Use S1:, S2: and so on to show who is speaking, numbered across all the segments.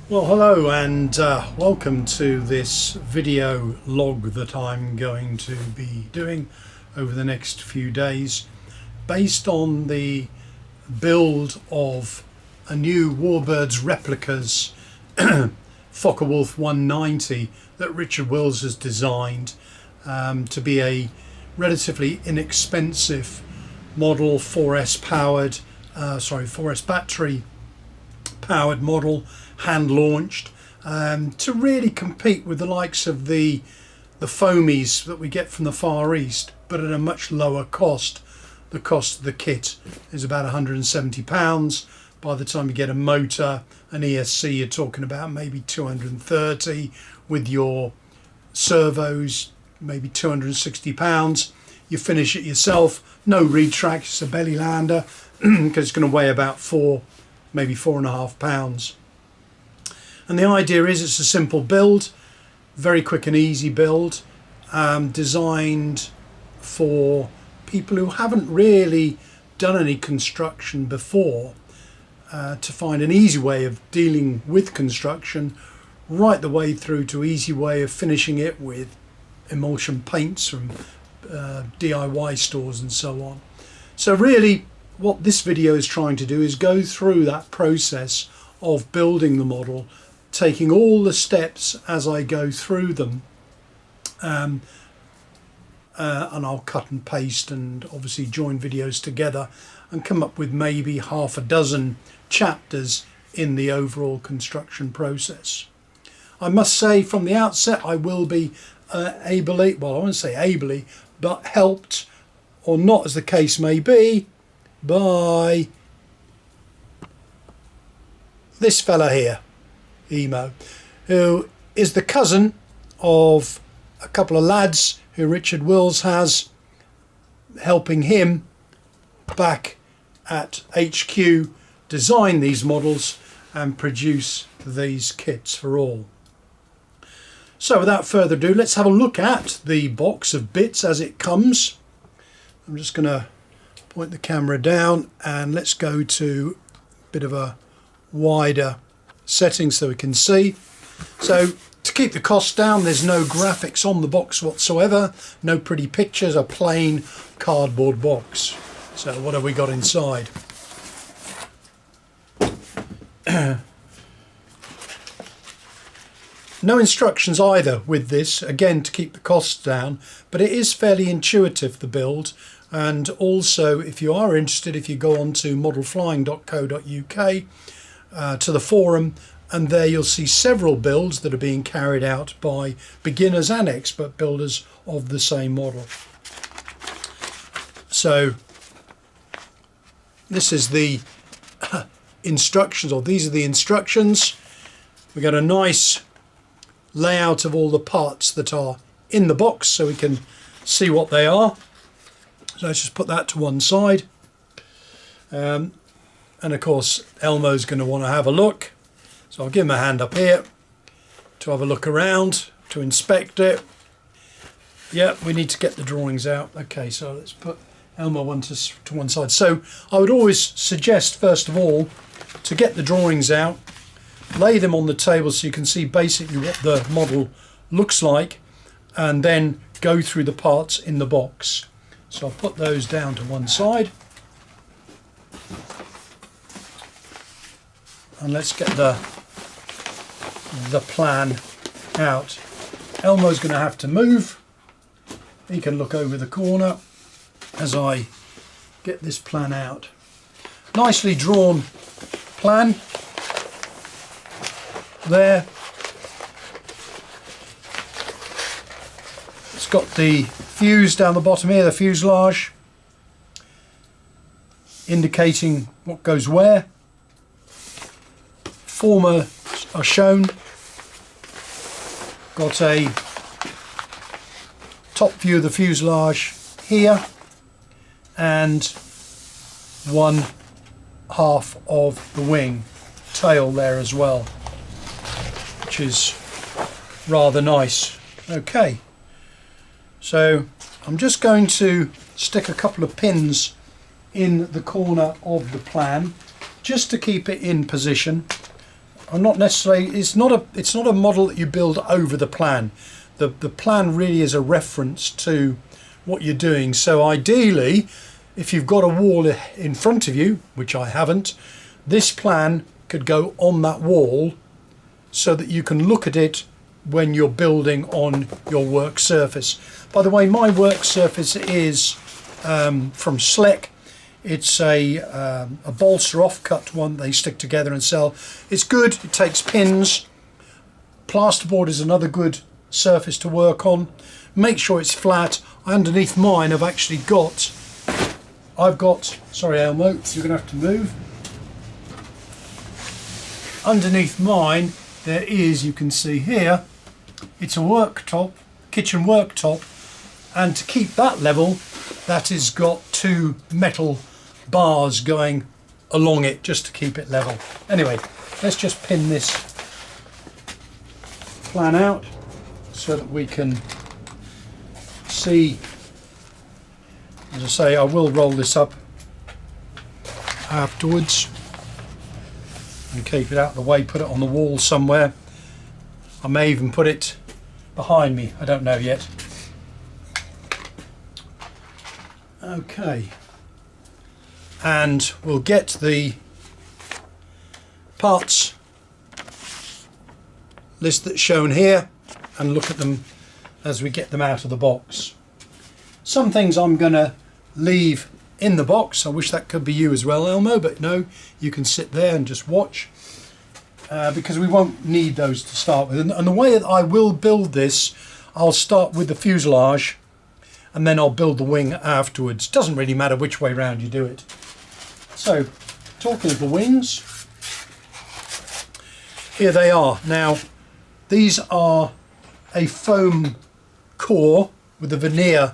S1: Well, hello and welcome to this video log that I'm going to be doing over the next few days based on the build of a new Warbirds Replicas FW190 that Richard Wills has designed to be a relatively inexpensive model, 4S battery powered model, hand launched, to really compete with the likes of the foamies that we get from the Far East, but at a much lower cost. The cost of the kit is about £170. By the time you get a motor, an ESC, you're talking about maybe 230, with your servos maybe £260. You finish it yourself, no retract, it's a belly lander because it's going to weigh about maybe 4.5 pounds. And the idea is it's a simple build, very quick and easy build, designed for people who haven't really done any construction before, to find an easy way of dealing with construction, right the way through to easy way of finishing it with emulsion paints from DIY stores and so on. So really what this video is trying to do is go through that process of building the model, taking all the steps as I go through them, and I'll cut and paste and obviously join videos together and come up with maybe half a dozen chapters in the overall construction process. I must say from the outset I will be ably, well I won't say ably, but helped, or not as the case may be, by this fella here, Emo, who is the cousin of a couple of lads who Richard Wills has helping him back at HQ design these models and produce these kits for all. So without further ado, let's have a look at the box of bits as it comes. I'm just going to point the camera down and let's go to a bit of a wider setting so we can see. So to keep the cost down, there's no graphics on the box whatsoever, no pretty pictures, a plain cardboard box. So what have we got inside? No instructions either with this, again to keep the costs down, but it is fairly intuitive, the build. And also, if you are interested, if you go on to modelflying.co.uk to the forum, and there you'll see several builds that are being carried out by beginners and expert builders of the same model. So this is the instructions, or these are the instructions. We got a nice layout of all the parts that are in the box so we can see what they are. So let's just put that to one side, and of course Elmo's going to want to have a look, so I'll give him a hand up here to have a look around, to inspect it. Yeah, we need to get the drawings out. Okay, so let's put Elmo to one side. So I would always suggest, first of all, to get the drawings out, lay them on the table so you can see basically what the model looks like, and then go through the parts in the box. So I'll put those down to one side, and let's get the plan out. Elmo's going to have to move. He can look over the corner as I get this plan out. Nicely drawn plan there. It's got the fuse down the bottom here, the fuselage, indicating what goes where. Former are shown. Got a top view of the fuselage here, and one half of the wing tail there as well, which is rather nice. Okay, so I'm just going to stick a couple of pins in the corner of the plan just to keep it in position. I'm not necessarily, it's not a model that you build over the plan. The plan really is a reference to what you're doing. So ideally, if you've got a wall in front of you, which I haven't, this plan could go on that wall so that you can look at it when you're building on your work surface. By the way, my work surface is from Slick. It's a balsa offcut one they stick together and sell. It's good, it takes pins. Plasterboard is another good surface to work on. Make sure it's flat. Underneath mine I've got, sorry Elmo, you're going to have to move. Underneath mine there is, you can see here, it's a worktop, kitchen worktop, and to keep that level, that has got two metal bars going along it just to keep it level. Anyway, let's just pin this plan out so that we can see. As I say, I will roll this up afterwards and keep it out of the way, put it on the wall somewhere. I may even put it behind me, I don't know yet. Okay, and we'll get the parts list that's shown here and look at them as we get them out of the box. Some things I'm going to leave in the box. I wish that could be you as well, Elmo, but no, you can sit there and just watch because we won't need those to start with. And the way that I will build this, I'll start with the fuselage and then I'll build the wing afterwards. Doesn't really matter which way round you do it. So, talking of the wings, here they are. Now, these are a foam core with a veneer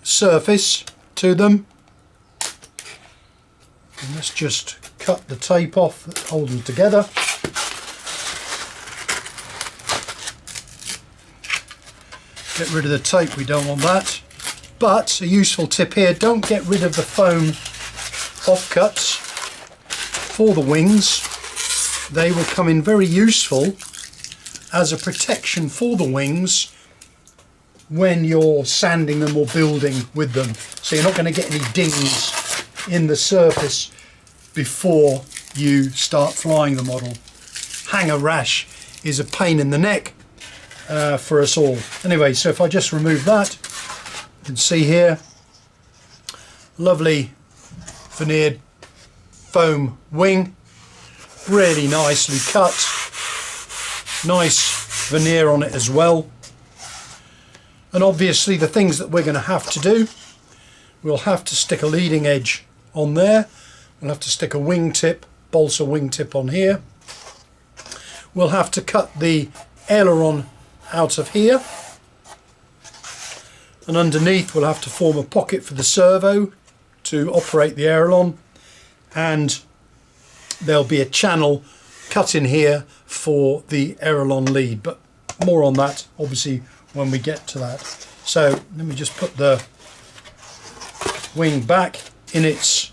S1: surface to them. And let's just cut the tape off that holds them together. Get rid of the tape, we don't want that. But a useful tip here, don't get rid of the foam offcuts for the wings. They will come in very useful as a protection for the wings when you're sanding them or building with them. So you're not going to get any dings in the surface before you start flying the model. Hanger rash is a pain in the neck for us all. Anyway, so if I just remove that, you can see here, lovely veneered foam wing, really nicely cut, nice veneer on it as well. And obviously the things that we're going to have to do, we'll have to stick a leading edge on there, we'll have to stick a wingtip, balsa wingtip on here, we'll have to cut the aileron out of here, and underneath we'll have to form a pocket for the servo to operate the aileron, and there'll be a channel cut in here for the aileron lead, but more on that obviously when we get to that. So let me just put the wing back in its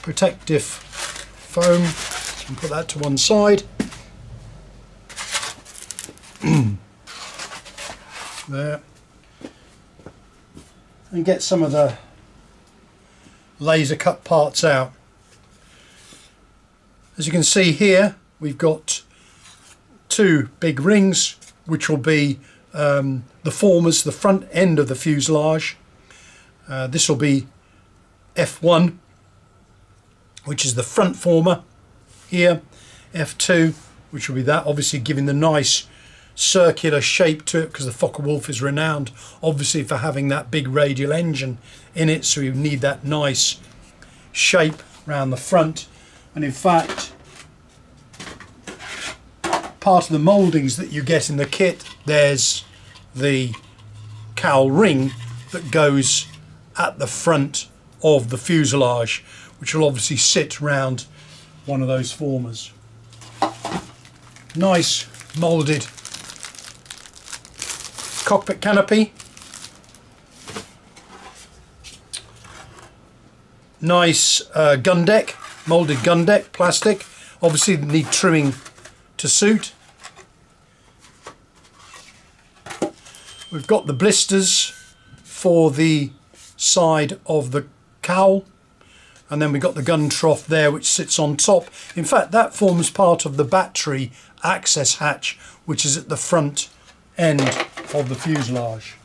S1: protective foam and put that to one side. There, and get some of the laser cut parts out. As you can see here, we've got two big rings which will be the formers, the front end of the fuselage. This will be F1, which is the front former here, F2, which will be that, obviously giving the nice circular shape to it, because the Focke-Wulf is renowned obviously for having that big radial engine in it, so you need that nice shape around the front. And in fact, part of the mouldings that you get in the kit, there's the cowl ring that goes at the front of the fuselage, which will obviously sit round one of those formers. Nice moulded cockpit canopy, nice gun deck moulded gun deck, plastic. Obviously need trimming to suit. We've got the blisters for the side of the cowl, and then we've got the gun trough there which sits on top. In fact, that forms part of the battery access hatch which is at the front end of the fuselage.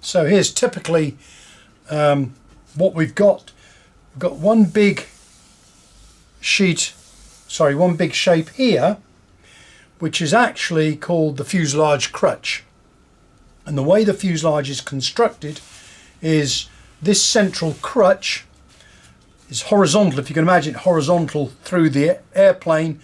S1: So here's typically what we've got. We've got one big shape here, which is actually called the fuselage crutch. And the way the fuselage is constructed is this central crutch is horizontal, if you can imagine it, horizontal through the airplane,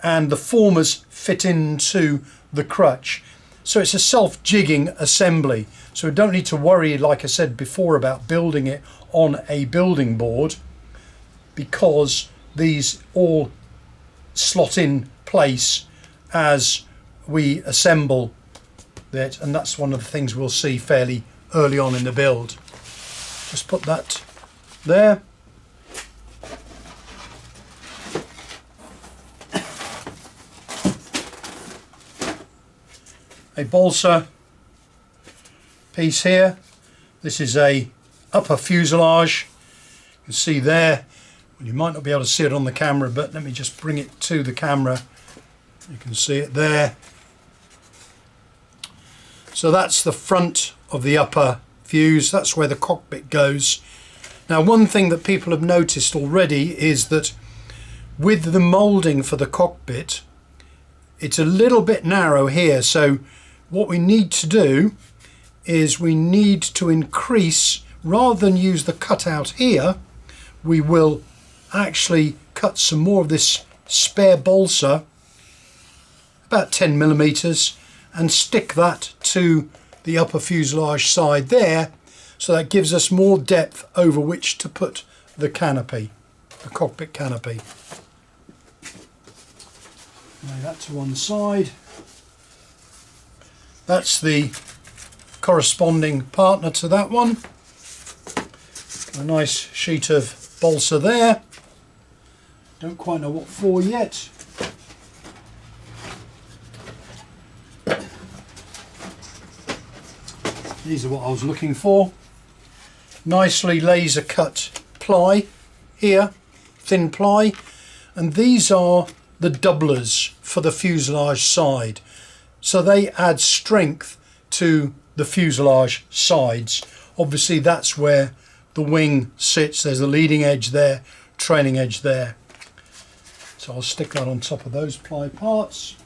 S1: and the formers fit into the crutch. So it's a self-jigging assembly. So we don't need to worry, like I said before, about building it on a building board, because these all slot in place as we assemble it, and that's one of the things we'll see fairly early on in the build. Just put that there. A balsa piece here. This is a upper fuselage. You can see there, well, you might not be able to see it on the camera, but let me just bring it to the camera. You can see it there. So that's the front of the upper fuse. That's where the cockpit goes. Now, one thing that people have noticed already is that with the moulding for the cockpit, it's a little bit narrow here. So what we need to do is we need to increase, rather than use the cutout here, we will actually cut some more of this spare balsa, about 10 millimeters, and stick that to the upper fuselage side there, so that gives us more depth over which to put the canopy, the cockpit canopy. Lay that to one side. That's the corresponding partner to that one. A nice sheet of balsa there. Don't quite know what for yet. These are what I was looking for. Nicely laser cut ply here, thin ply, and these are the doublers for the fuselage side. So they add strength to the fuselage sides. Obviously that's where the wing sits. There's the leading edge there, trailing edge there. So I'll stick that on top of those ply parts.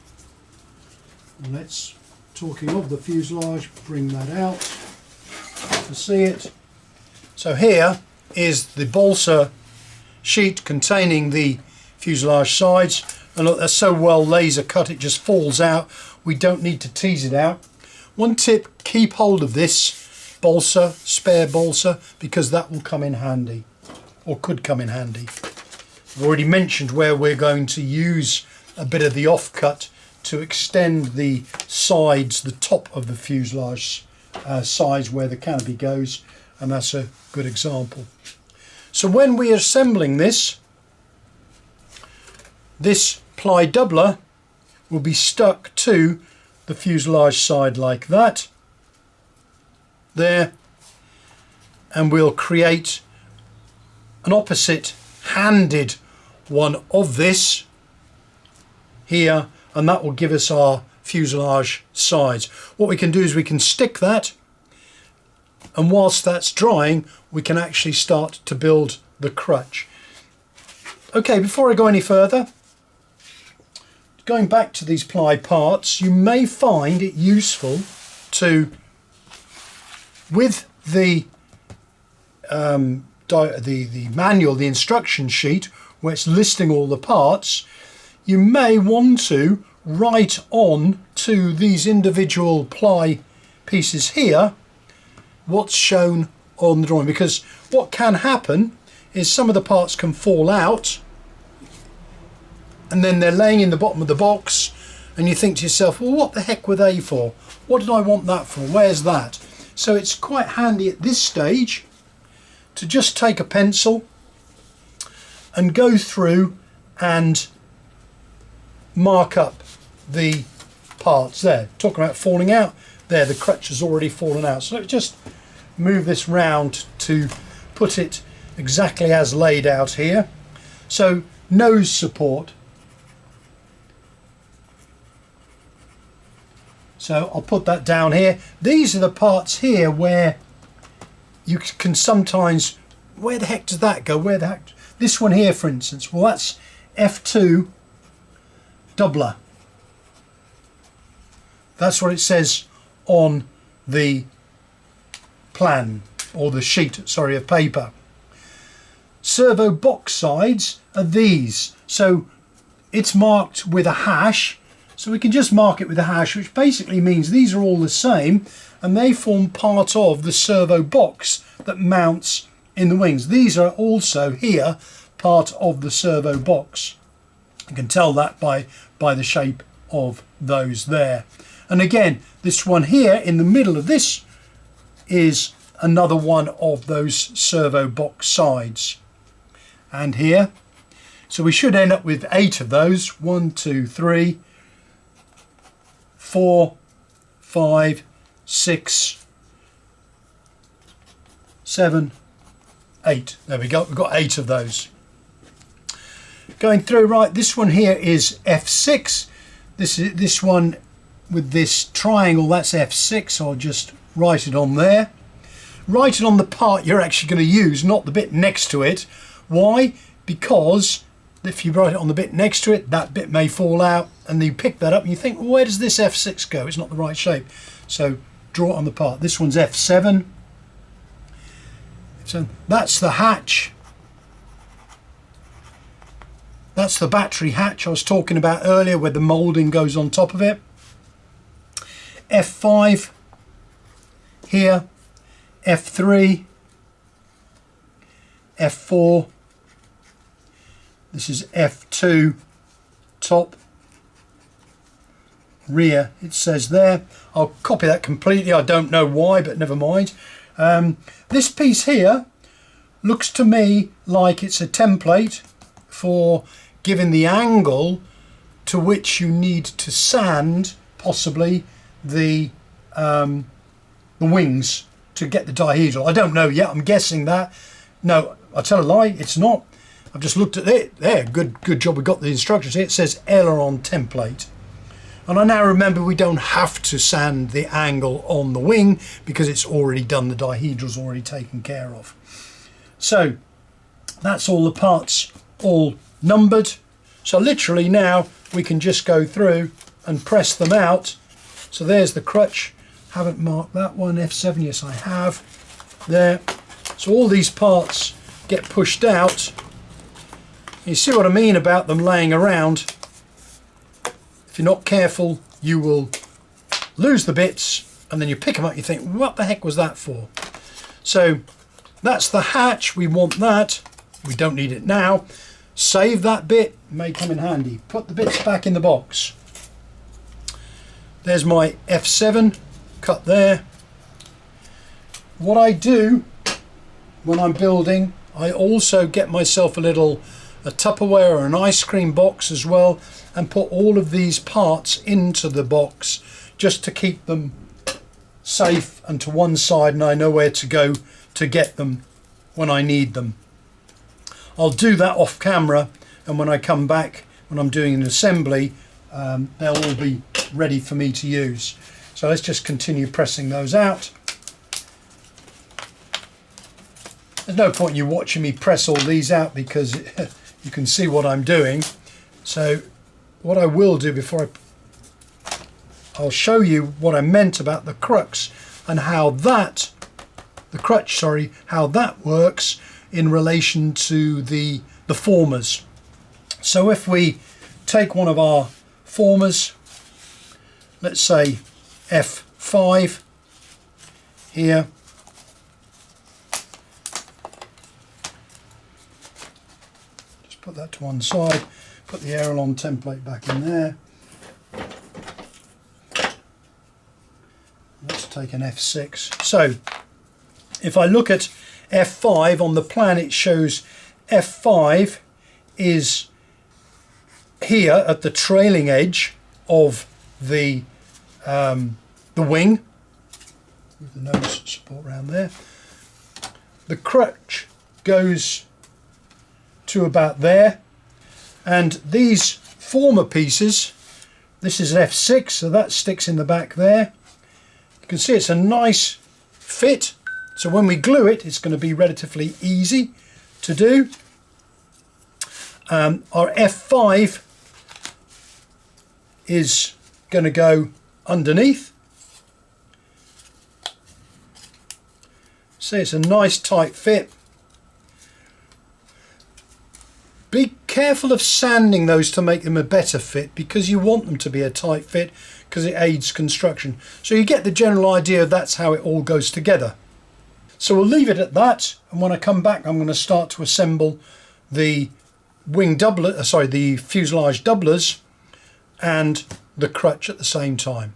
S1: And let's, talking of the fuselage, bring that out to see it. So here is the balsa sheet containing the fuselage sides, and look, they're so well laser cut it just falls out. We don't need to tease it out. One tip, keep hold of this balsa, spare balsa, because that will come in handy, or could come in handy. I've already mentioned where we're going to use a bit of the offcut to extend the sides, the top of the fuselage sides where the canopy goes, and that's a good example. So when we're assembling this ply doubler will be stuck to the fuselage side like that, there, and we'll create an opposite handed one of this here, and that will give us our fuselage sides. What we can do is we can stick that, and whilst that's drying we can actually start to build the crutch. Okay, before I go any further, going back to these ply parts, you may find it useful to, with the manual, the instruction sheet, where it's listing all the parts, you may want to write on to these individual ply pieces here what's shown on the drawing, because what can happen is some of the parts can fall out and then they're laying in the bottom of the box and you think to yourself, well, what the heck were they for? What did I want that for? Where's that? So it's quite handy at this stage to just take a pencil and go through and mark up the parts there. Talking about falling out, there the crutch has already fallen out. So let's just move this round to put it exactly as laid out here. So nose support. So I'll put that down here. These are the parts here where you can sometimes, where the heck does that go? Where the heck? This one here, for instance, well, that's F2 doubler. That's what it says on the plan, or the sheet, sorry, of paper. Servo box sides are these. So it's marked with a hash. So we can just mark it with a hash, which basically means these are all the same, and they form part of the servo box that mounts in the wings. These are also here part of the servo box. You can tell that by the shape of those there. And again, this one here in the middle of this is another one of those servo box sides. And here, so we should end up with 8 of those. 1, 2, 3, 4, 5, 6, 7, 8. There we go, we've got 8 of those. Going through, right, this one here is F6. This one with this triangle, that's F6. I'll just write it on there. Write it on the part you're actually going to use, not the bit next to it. Why? Because if you write it on the bit next to it, that bit may fall out, and you pick that up and you think, well, where does this F6 go? It's not the right shape. So draw it on the part. This one's F7. So that's the hatch. That's the battery hatch I was talking about earlier, where the moulding goes on top of it. F5 here, F3, F4. This is F2 top, rear, it says there. I'll copy that completely. I don't know why, but never mind. This piece here looks to me like it's a template for giving the angle to which you need to sand possibly the wings to get the dihedral. I don't know yet. I'm guessing that. No, I tell a lie. It's not. I've just looked at it. There, good job. We got the instructions here. It says aileron template. And I now remember we don't have to sand the angle on the wing because it's already done. The dihedral's already taken care of. So that's all the parts all numbered. So literally now we can just go through and press them out. So there's the crutch. Haven't marked that one. F7, yes I have. There. So all these parts get pushed out. You see what I mean about them laying around. If you're not careful, you will lose the bits, and then you pick them up, you think, what the heck was that for? So that's the hatch. We want that. We don't need it now. Save that bit, may come in handy. Put the bits back in the box. There's my F7 cut there. What I do when I'm building, I also get myself a Tupperware or an ice cream box as well, and put all of these parts into the box just to keep them safe and to one side, and I know where to go to get them when I need them. I'll do that off camera, and when I come back, when I'm doing an assembly, they'll all be ready for me to use. So let's just continue pressing those out. There's no point in you watching me press all these out because you can see what I'm doing. So what I will do before I'll show you what I meant about the crux and how that, how that works in relation to the formers. So if we take one of our formers, let's say F5 here, just put that to one side, put the aileron template back in there. take an F6. So if I look at F5 on the plan, it shows F5 is here at the trailing edge of the wing, with the nose support around there. The crutch goes to about there, and these former pieces, this is an F6, so that sticks in the back there. You can see it's a nice fit, so when we glue it, it's going to be relatively easy to do. Our F5 is going to go underneath. See, it's a nice tight fit. Be careful of sanding those to make them a better fit, because you want them to be a tight fit because it aids construction. So you get the general idea, that's how it all goes together. So we'll leave it at that, and when I come back I'm going to start to assemble the wing doubler, the fuselage doublers and the crutch at the same time.